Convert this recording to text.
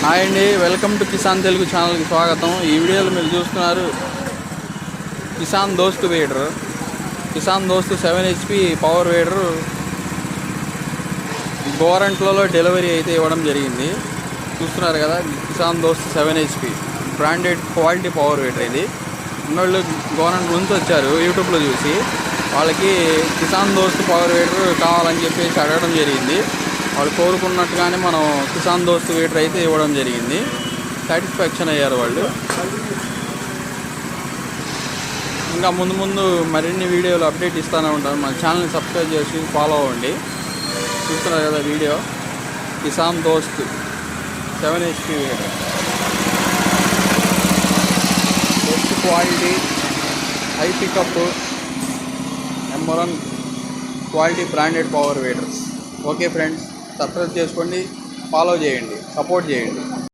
Hi అండి, welcome to Kisan Telugu ఛానల్కి స్వాగతం. ఈ వీడియోలో మీరు చూస్తున్నారు కిసాన్ దోస్త్ వేడర్. Kisan Dost 7 HP power వేడర్ గోరంట్లలో delivery అయితే ఇవ్వడం జరిగింది. చూస్తున్నారు కదా, Kisan Dost 7 HP branded quality power వేడర్. ఇది ఉన్నోళ్ళు గోరంట్ నుంచి వచ్చారు యూట్యూబ్లో చూసి, వాళ్ళకి కిసాన్ దోస్త్ పవర్ వేడర్ కావాలని చెప్పేసి అడగడం జరిగింది. వాళ్ళు కోరుకున్నట్టుగానే మనం కిసాన్ దోస్త్ వేడర్ అయితే ఇవ్వడం జరిగింది. సాటిస్ఫాక్షన్ అయ్యారు వాళ్ళు. ఇంకా ముందు ముందు మరిన్ని వీడియోలు అప్డేట్ ఇస్తూనే ఉంటాను. మన ఛానల్ని సబ్స్క్రైబ్ చేసి ఫాలో అవ్వండి. చూస్తున్నారు కదా video, Kisan Dost 7 HP weeder. Best quality, high pickup, number 1 quality branded power weeders. Okay friends, subscribe చేసుకోండి, ఫాలో చేయండి, సపోర్ట్ చేయండి.